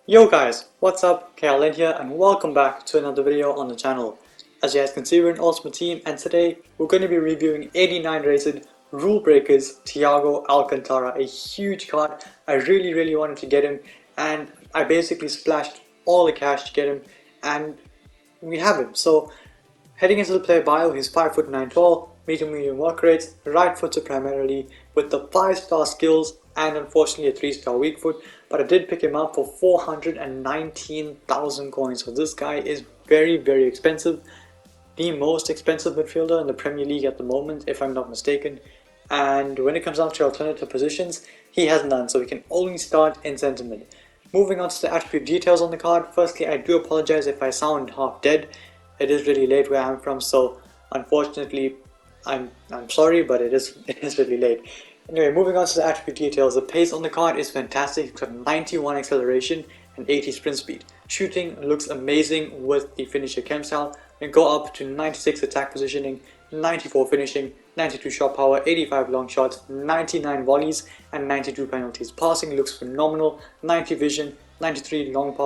Yo guys, what's up? Kalen here and welcome back to another video on the channel. As you guys can see, we're an Ultimate Team and today we're going to be reviewing 89 rated Rulebreakers Thiago Alcantara, a huge card. I really wanted to get him and I basically splashed all the cash to get him and we have him. So heading into the player bio, he's 5'9" tall, medium work rates, right footed primarily, with the 5-star skills and unfortunately a 3-star weak foot. But I did pick him up for 419,000 coins. So this guy is very expensive. The most expensive midfielder in the Premier League at the moment, if I'm not mistaken. And when it comes down to alternative positions, he has none, so he can only start in centre mid. Moving on to the attribute details on the card. Firstly, I do apologize if I sound half dead. It is really late where I'm from, so unfortunately I'm sorry, but it is really late. Anyway, moving on to the attribute details. The pace on the card is fantastic. It's got 91 acceleration and 80 sprint speed. Shooting looks amazing with the finisher chem style and go up to 96 attack positioning, 94 finishing, 92 shot power, 85 long shots, 99 volleys and 92 penalties. Passing looks phenomenal, 90 vision, 93 short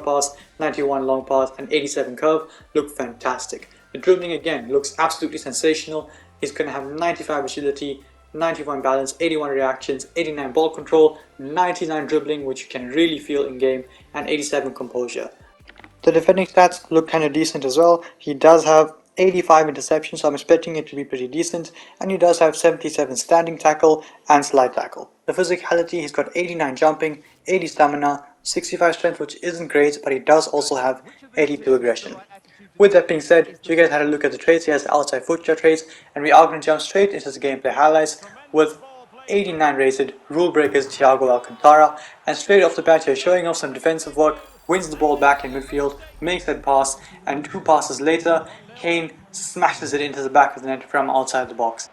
pass, 91 long pass and 87 curve look fantastic. The dribbling again looks absolutely sensational. He's going to have 95 agility, 91 balance, 81 reactions, 89 ball control, 99 dribbling, which you can really feel in game, and 87 composure. The defending stats look kind of decent as well. He does have 85 interceptions, so I'm expecting it to be pretty decent, and he does have 77 standing tackle and slide tackle. The physicality, he's got 89 jumping, 80 stamina, 65 strength, which isn't great, but he does also have 82 aggression. With that being said, you guys had a look at the traits. He has the outside foot shot traits, and we are going to jump straight into the gameplay highlights with 89 rated Rulebreakers Thiago Alcantara, and straight off the bat here showing off some defensive work, wins the ball back in midfield, makes that pass, and 2 passes later, Kane smashes it into the back of the net from outside the box.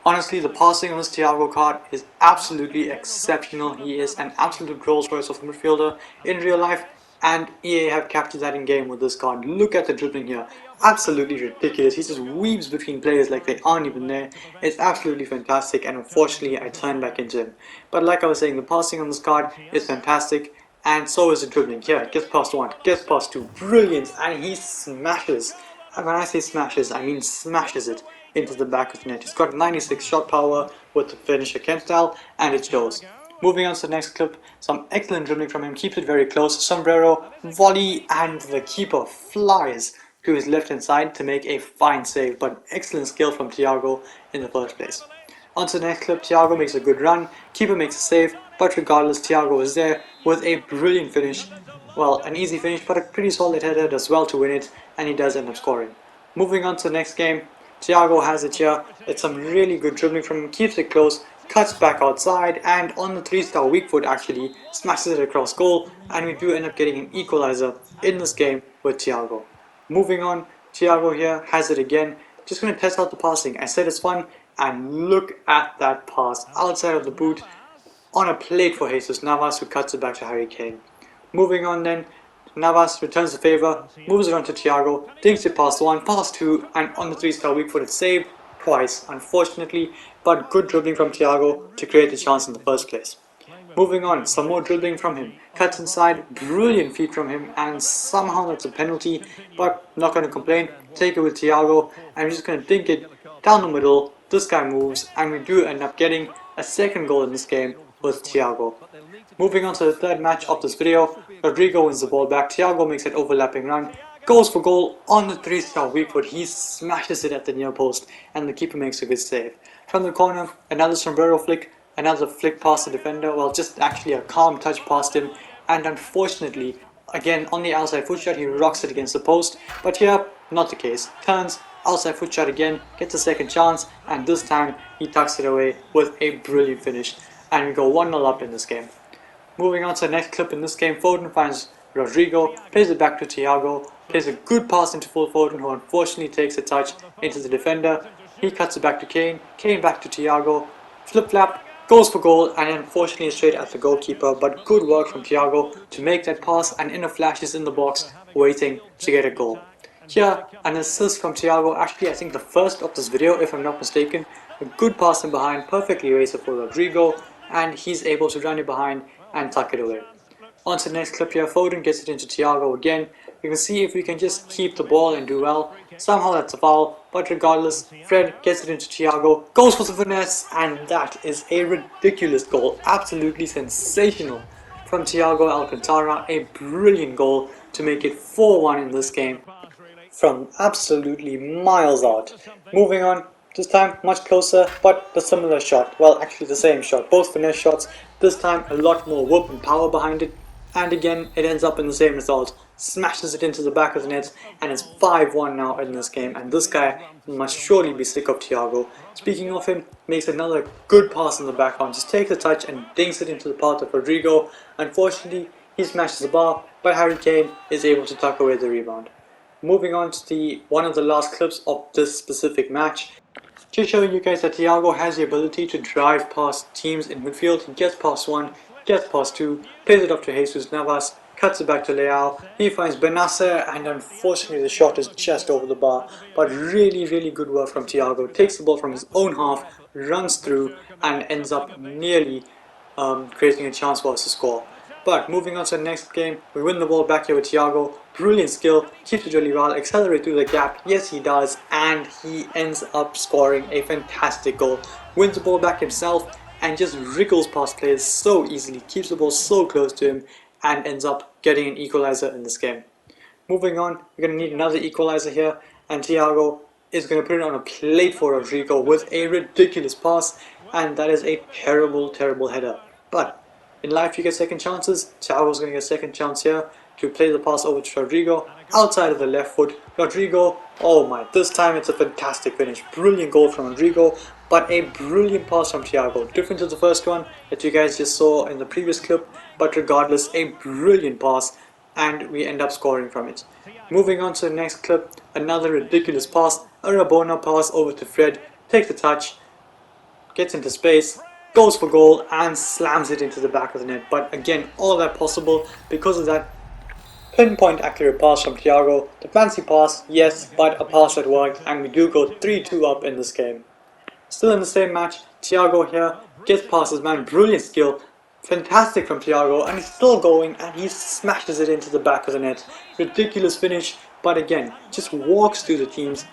Honestly, the passing on this Thiago card is absolutely exceptional. He is an absolute Rolls Royce of a midfielder in real life, and EA have captured that in game with this card. Look at the dribbling here, absolutely ridiculous. He just weaves between players like they aren't even there. It's absolutely fantastic, and unfortunately I turned back into him. But like I was saying, the passing on this card is fantastic, and so is the dribbling. Here, gets past 1, gets past 2, brilliant, and he smashes. And when I say smashes, I mean smashes it into the back of the net. He's got 96 shot power with the finisher chem style, and it shows. Moving on to the next clip, some excellent dribbling from him, keeps it very close, sombrero, volley, and the keeper flies to his left hand side to make a fine save, but excellent skill from Thiago in the first place. On to the next clip, Thiago makes a good run, keeper makes a save, but regardless, Thiago is there with a brilliant finish. Well, an easy finish, but a pretty solid header as well to win it, and he does end up scoring. Moving on to the next game, Thiago has it here. It's some really good dribbling from him, keeps it close, cuts back outside, and on the 3-star weak foot actually smashes it across goal, and we do end up getting an equalizer in this game with Thiago. Moving on, Thiago here has it again. Just going to test out the passing. I said it's fun, and look at that pass outside of the boot on a plate for Jesus Navas, who cuts it back to Harry Kane. Moving on then, Navas returns the favour, moves it on to Thiago, dinks it past 1, past 2, and on the 3-star weak foot it's saved twice, unfortunately, but good dribbling from Thiago to create the chance in the first place. Moving on, some more dribbling from him, cuts inside, brilliant feet from him, and somehow that's a penalty, but not going to complain, take it with Thiago, and we're just going to dink it down the middle. This guy moves, and we do end up getting a second goal in this game with Thiago. Moving on to the third match of this video, Rodrigo wins the ball back, Thiago makes an overlapping run, goes for goal on the 3-star weak foot, he smashes it at the near post, and the keeper makes a good save. From the corner, another sombrero flick, another flick past the defender, well, just actually a calm touch past him, and unfortunately, again on the outside foot shot, he rocks it against the post, but here, not the case. Turns, outside foot shot again, gets a second chance, and this time he tucks it away with a brilliant finish, and we go 1-0 up in this game. Moving on to the next clip in this game, Foden finds Rodrigo, plays it back to Thiago, plays a good pass into full Foden, who unfortunately takes a touch into the defender. He cuts it back to Kane, Kane back to Thiago, flip flap, goes for goal, and unfortunately straight at the goalkeeper, but good work from Thiago to make that pass, and in a flash is in the box waiting to get a goal. Here, an assist from Thiago, actually I think the first of this video if I'm not mistaken. A good pass in behind, perfectly raised for Rodrigo, and he's able to run it behind and tuck it away. On to the next clip here, Foden gets it into Thiago again. We can see if we can just keep the ball and do well. Somehow that's a foul, but regardless, Fred gets it into Thiago, goes for the finesse, and that is a ridiculous goal. Absolutely sensational from Thiago Alcantara. A brilliant goal to make it 4-1 in this game from absolutely miles out. Moving on, this time much closer, but the similar shot. Well, actually the same shot, both finesse shots. This time a lot more whoop and power behind it. And again, it ends up in the same result. Smashes it into the back of the net, and it's 5-1 now in this game. And this guy must surely be sick of Thiago. Speaking of him, makes another good pass in the background. Just takes a touch and dinks it into the path of Rodrigo. Unfortunately, he smashes the bar, but Harry Kane is able to tuck away the rebound. Moving on to one of the last clips of this specific match. Just showing you guys that Thiago has the ability to drive past teams in midfield. He gets past one, gets past two, plays it up to Jesus Navas, cuts it back to Leao. He finds Benasser, and unfortunately the shot is just over the bar. But really good work from Thiago. Takes the ball from his own half, runs through, and ends up nearly creating a chance for us to score. But moving on to the next game, we win the ball back here with Thiago. Brilliant skill, keeps it really well, accelerate through the gap, yes he does, and he ends up scoring a fantastic goal. Wins the ball back himself and just wriggles past players so easily, keeps the ball so close to him, and ends up getting an equalizer in this game. Moving on, we're going to need another equalizer here, and Thiago is going to put it on a plate for Rodrigo with a ridiculous pass, and that is a terrible header. But in life you get second chances. Thiago's going to get a second chance here to play the pass over to Rodrigo outside of the left foot. Rodrigo, oh my, this time it's a fantastic finish. Brilliant goal from Rodrigo, but a brilliant pass from Thiago. Different to the first one that you guys just saw in the previous clip, but regardless, a brilliant pass, and we end up scoring from it. Moving on to the next clip, another ridiculous pass, a Rabona pass over to Fred, takes the touch, gets into space, goes for goal, and slams it into the back of the net. But again, all that possible because of that pinpoint accurate pass from Thiago. The fancy pass, yes, but a pass that worked, and we do go 3-2 up in this game. Still in the same match, Thiago here gets past his man, brilliant skill, fantastic from Thiago, and he's still going, and he smashes it into the back of the net. Ridiculous finish, but again, just walks through the teams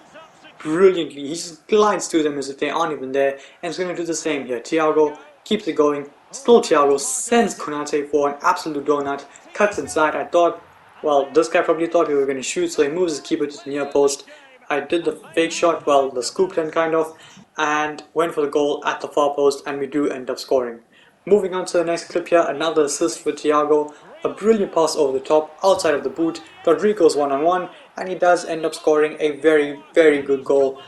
brilliantly. He just glides through them as if they aren't even there, and he's going to do the same here. Thiago keeps it going, still Thiago sends Konate for an absolute donut, cuts inside. I thought, well, this guy probably thought we were going to shoot, so he moves his keeper to the near post. I did the fake shot, well, the scoop then kind of, and went for the goal at the far post, and we do end up scoring. Moving on to the next clip here, another assist for Thiago, a brilliant pass over the top, outside of the boot, Rodrigo's one-on-one, and he does end up scoring a very good goal,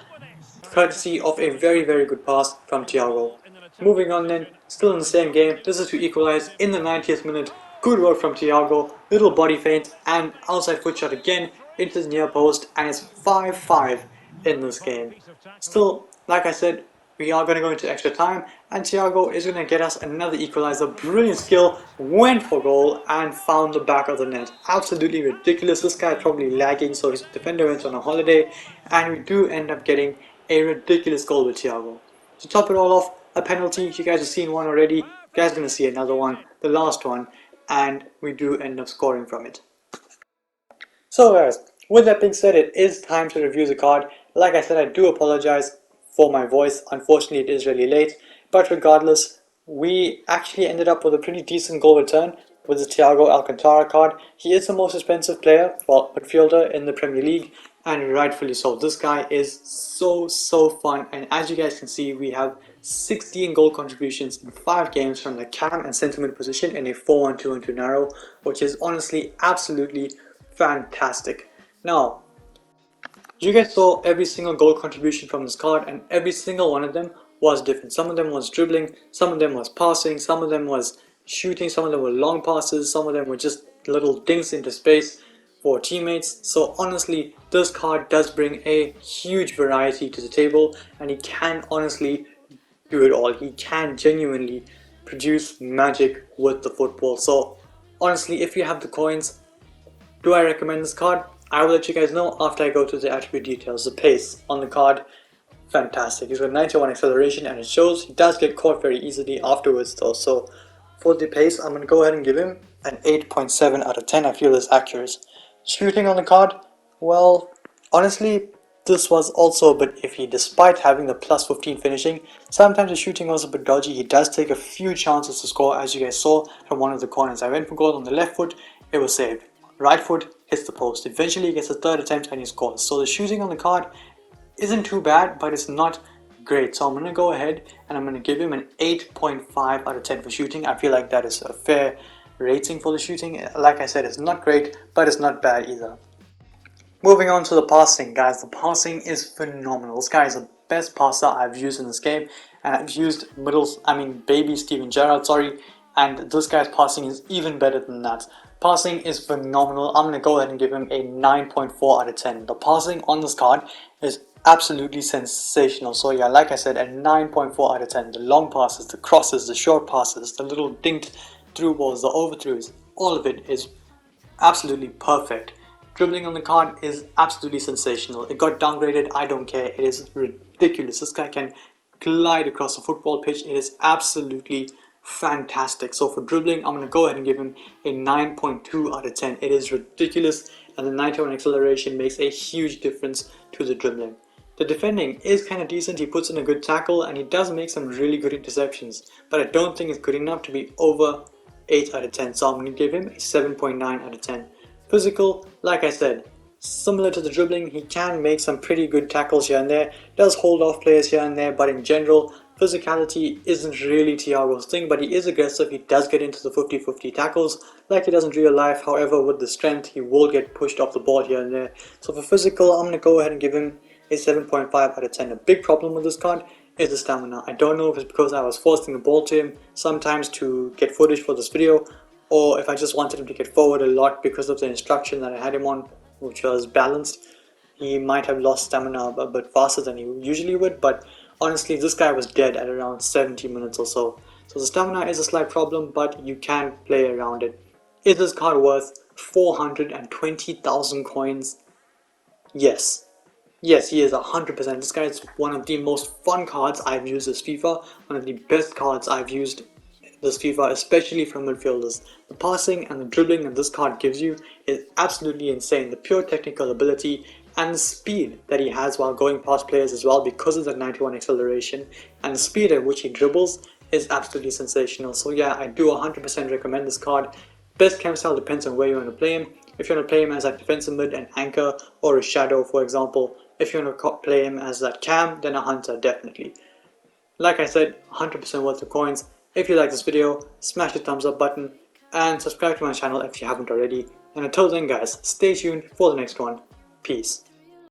courtesy of a very good pass from Thiago. Moving on then, still in the same game, this is to equalize in the 90th minute. Good work from Thiago, little body feint and outside foot shot again into the near post, and it's 5-5 in this game. Still, like I said, we are going to go into extra time, and Thiago is going to get us another equalizer. Brilliant skill, went for goal and found the back of the net. Absolutely ridiculous. This guy is probably lagging, so his defender went on a holiday, and we do end up getting a ridiculous goal with Thiago. To top it all off, a penalty. You guys have seen one already. You guys are going to see another one, the last one, and we do end up scoring from it. So guys, with that being said, it is time to review the card. Like I said, I do apologize for my voice. Unfortunately, it is really late, but regardless, we actually ended up with a pretty decent goal return with the Thiago Alcantara card. He is the most expensive player, well, midfielder in the Premier League, and rightfully so. This guy is so fun, and as you guys can see, we have 16 goal contributions in 5 games from the cam and sentiment position in a 4-1-2-1-2 narrow, which is honestly absolutely fantastic. Now, you guys saw every single goal contribution from this card, and every single one of them was different. Some of them was dribbling, some of them was passing, some of them was shooting, some of them were long passes, some of them were just little dinks into space for teammates. So honestly, this card does bring a huge variety to the table, and he can honestly do it all. He can genuinely produce magic with the football. So honestly, if you have the coins, do I recommend this card? I will let you guys know after I go to the attribute details. The pace on the card, fantastic. He's got 91 acceleration, and it shows. He does get caught very easily afterwards though, so For the pace, I'm going to go ahead and give him an 8.7 out of 10. I feel is accurate. Shooting on the card, well, honestly, this was also a bit iffy. Despite having the plus 15 finishing, sometimes the shooting was a bit dodgy. He does take a few chances to score, as you guys saw from one of the corners. I went for goal on the left foot, it was saved. Right foot hits the post. Eventually he gets a third attempt and he scores. So the shooting on the card isn't too bad, but it's not great. So I'm going to go ahead and I'm going to give him an 8.5 out of 10 for shooting. I feel like that is a fair rating for the shooting. Like I said, it's not great, but it's not bad either. Moving on to the passing, guys. The passing is phenomenal. This guy is the best passer I've used in this game, and I've used baby Steven Gerrard, sorry, and this guy's passing is even better than that. Passing is phenomenal. I'm going to go ahead and give him a 9.4 out of 10. The passing on this card is absolutely sensational. So yeah, like I said, a 9.4 out of 10. The long passes, the crosses, the short passes, the little dinked through balls, the overthrows, all of it is absolutely perfect. Dribbling on the card is absolutely sensational. It got downgraded, I don't care. It is ridiculous. This guy can glide across a football pitch. It is absolutely fantastic. So for dribbling, I'm going to go ahead and give him a 9.2 out of 10. It is ridiculous, and the 91 acceleration makes a huge difference to the dribbling. The defending is kind of decent. He puts in a good tackle and he does make some really good interceptions, but I don't think it's good enough to be over 8 out of 10. So I'm going to give him a 7.9 out of 10. Physical, like I said, similar to the dribbling, he can make some pretty good tackles here and there, does hold off players here and there, but in general, physicality isn't really Thiago's thing, but he is aggressive. He does get into the 50-50 tackles like he does in real life. However, with the strength, he will get pushed off the ball here and there. So for physical, I'm going to go ahead and give him a 7.5 out of 10. A big problem with this card is the stamina. I don't know if it's because I was forcing the ball to him sometimes to get footage for this video, or if I just wanted him to get forward a lot because of the instruction that I had him on, which was balanced. He might have lost stamina a bit faster than he usually would, but honestly, this guy was dead at around 70 minutes or so. So the stamina is a slight problem, but you can play around it. Is this card worth 420,000 coins? Yes. Yes, he is 100%. This guy is one of the most fun cards I've used this FIFA, one of the best cards I've used this FIFA, especially from midfielders. The passing and the dribbling that this card gives you is absolutely insane. The pure technical ability and the speed that he has while going past players as well, because of that 91 acceleration, and the speed at which he dribbles is absolutely sensational. So yeah, I do 100% recommend this card. Best cam style depends on where you want to play him. If you want to play him as a defensive mid, an anchor, or a shadow, for example. If you want to play him as that cam, then a hunter, definitely. Like I said, 100% worth the coins. If you like this video, smash the thumbs up button and subscribe to my channel if you haven't already. And until then guys, stay tuned for the next one. Peace.